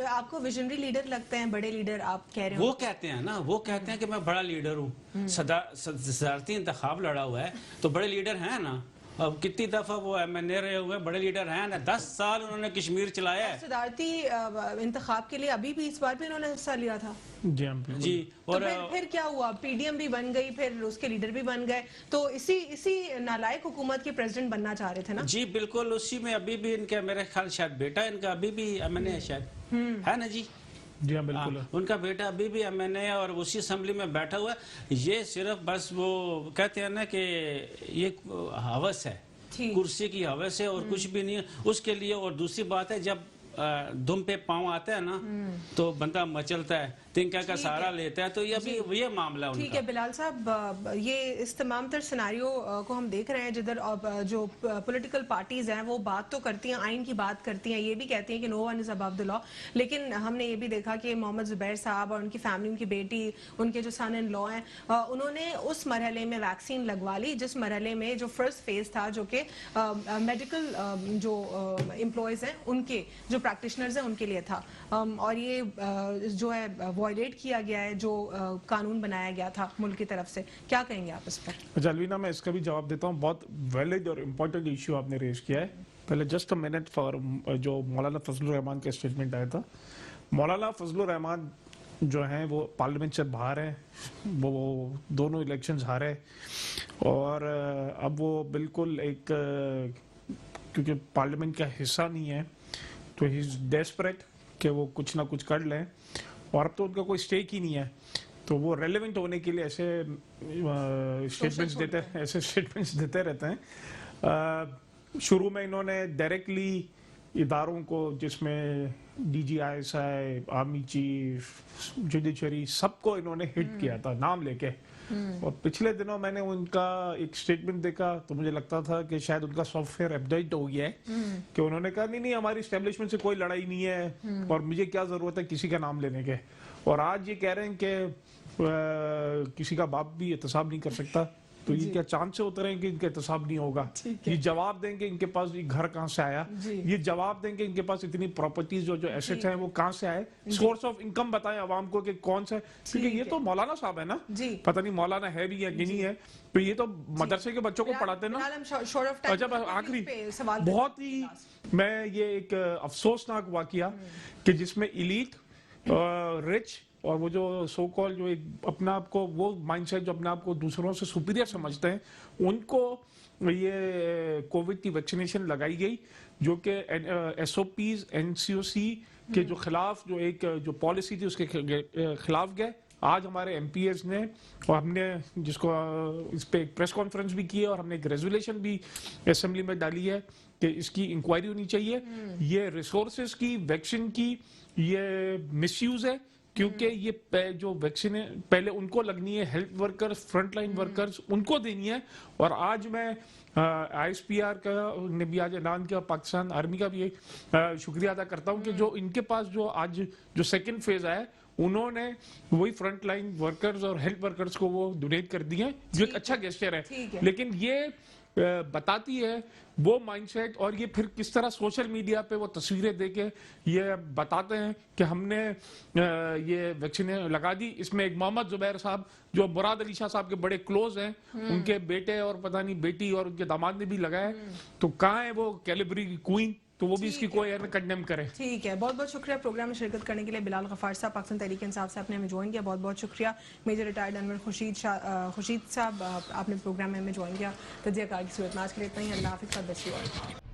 आपको विजनरी लीडर लगते हैं, बड़े लीडर आप कह रहे हो? वो कहते हैं ना, वो कहते हैं कि मैं बड़ा लीडर हूँ, सदारती इंतखाब लड़ा हुआ है तो बड़े लीडर हैं ना। अब कितनी दफा वो एमएनए रहे हुए बड़े लीडर हैं ना, 10 साल उन्होंने कश्मीर चलाया है। सदारती इंतखाब के लिए अभी भी इस बार भी उन्होंने हिस्सा लिया था जी। और तो फिर क्या हुआ, पीडीएम भी बन गई, फिर उसके लीडर भी बन गए, तो इसी नालायक हुकूमत के प्रेसिडेंट बनना चाह रहे थे ना? जी बिल्कुल, उसी में अभी भी इनका मेरे ख्याल शायद बेटा इनका अभी भी एमएनए है शायद, है ना जी? जी हाँ बिल्कुल। उनका बेटा अभी भी एमएनए और उसी असेंबली में बैठा हुआ है। ये सिर्फ बस वो कहते हैं ना कि ये हवस है, कुर्सी की हवस है और कुछ भी नहीं है उसके लिए। और दूसरी बात है, जब दुम पे पांव आता है ना तो बंदा मचलता है, तिनका का सहारा लेता है। तो ये मामला उनका। ठीक है बिलाल साहब, ये इस तमाम तर सिनारियो को हम देख रहे हैं जिधर जो पॉलिटिकल पार्टीज हैं वो बात तो करती हैं, आइन की बात करती हैं, ये भी कहती हैं कि no one is above the law, लेकिन हमने ये भी देखा कि मोहम्मद जुबैर साहब और उनकी फैमिली, उनकी बेटी, उनके जो सन इन लॉ हैं, उन्होंने उस मरहले में वैक्सीन लगवा ली जिस मरहले में जो फर्स्ट फेज था, जो कि मेडिकल जो एम्प्लॉयज हैं उनके, जो प्रैक्टिशनर्स हैं उनके लिए था। और ये जो है वॉयलेट किया गया है जो कानून बनाया गया था मुल्क की तरफ से। क्या कहेंगे आप इस पर? अच्छा अलवीना, मैं इसका भी जवाब देता हूँ। बहुत वैलिड और इम्पोर्टेंट इशू आपने रेज किया है। पहले जस्ट अ मिनट फॉर जो मौलाना फजलुर रहमान का स्टेटमेंट आया था। मौलाना फजलुर रहमान जो हैं वो पार्लियामेंट से बाहर है, वो दोनों इलेक्शंस हारे और अब वो बिल्कुल एक क्योंकि पार्लियामेंट का हिस्सा नहीं है तो ही इज डेस्परेट कि वो कुछ ना कुछ कर लें, और अब तो उनका कोई स्टेक ही नहीं है। तो वो रेलेवेंट होने के लिए ऐसे स्टेटमेंट्स देते रहते हैं। शुरू में इन्होंने डायरेक्टली इदारों को, जिसमें DGISI, आर्मी चीफ, जुडिशरी, सबको इन्होंने हिट किया था नाम लेके। और पिछले दिनों मैंने उनका एक स्टेटमेंट देखा तो मुझे लगता था कि शायद उनका सॉफ्टवेयर अपडेट हो गया है कि उन्होंने कहा नहीं हमारी एस्टेब्लिशमेंट से कोई लड़ाई नहीं है और मुझे क्या जरूरत है किसी का नाम लेने के। और आज ये कह रहे हैं कि किसी का बाप भी एहतसाब नहीं कर सकता, तो ये क्या चांद से उतरे हैं कि इनका एहतसाब नहीं होगा? ठीक है। ये जवाब देंगे इनके पास ये घर कहाँ से आया, जी। ये जवाब देंगे इनके पास इतनी प्रॉपर्टीज जो एसेट्स हैं वो कहाँ से आए, सोर्स ऑफ इनकम बताएं आवाम को कि कौन सा है, क्योंकि ये तो मौलाना साहब है ना, जी। पता नहीं मौलाना है भी या नहीं है, तो ये तो मदरसे के बच्चों को पढ़ाते हैं ना। फिलहाल हम short of time अच्छा, बस पे आखिरी सवाल बहुत ही मैं ये एक अफसोसनाक वाकया कि जिसमें इलीट रिच और वो जो सो कॉल जो एक अपने आप को वो माइंडसेट जो अपने आप को दूसरों से सुपीरियर समझते हैं, उनको ये कोविड की वैक्सीनेशन लगाई गई, जो कि SOPs NCOC के जो खिलाफ जो एक जो पॉलिसी थी उसके खिलाफ गए। आज हमारे MPs ने और हमने जिसको इस पे एक प्रेस कॉन्फ्रेंस भी की है और हमने एक रेजोल्यूशन भी असेंबली में डाली है कि इसकी इंक्वायरी होनी चाहिए। ये रिसोर्सेज की वैक्सीन की ये मिसयूज है, क्योंकि ये जो वैक्सीन है पहले उनको लगनी है, हेल्थ वर्कर्स फ्रंटलाइन वर्कर्स उनको देनी है। और आज मैं ISPR का ने भी आज ऐलान किया, पाकिस्तान आर्मी का भी शुक्रिया अदा करता हूँ कि जो इनके पास जो आज जो सेकंड फेज आया उन्होंने वही फ्रंटलाइन वर्कर्स और हेल्थ वर्कर्स को वो डोनेट कर दिए, जो एक अच्छा गेस्चर है। लेकिन ये बताती है वो माइंडसेट, और ये फिर किस तरह सोशल मीडिया पे वो तस्वीरें देके ये बताते हैं कि हमने ये वैक्सीन लगा दी। इसमें एक मोहम्मद जुबैर साहब जो मुराद अली शाह साहब के बड़े क्लोज हैं, उनके बेटे और पता नहीं बेटी और उनके दामाद ने भी लगाया, तो कहाँ है वो कैलिबरी की क्वीन, तो वो भी इसकी कोई कंडेम करे। ठीक है, बहुत बहुत शुक्रिया प्रोग्राम में शिरकत करने के लिए बिलाल गफ्फार साहब, पाकिस्तान तहरीक इंसाफ से आपने हमें ज्वाइन किया, बहुत बहुत शुक्रिया। मेजर रिटायर्ड अनवर खुर्शीद साहब आपने प्रोग्राम में हमें ज्वाइन किया। तजिया कार की सूरत में आज के लिए इतना ही। अल्लाह हाफिज़।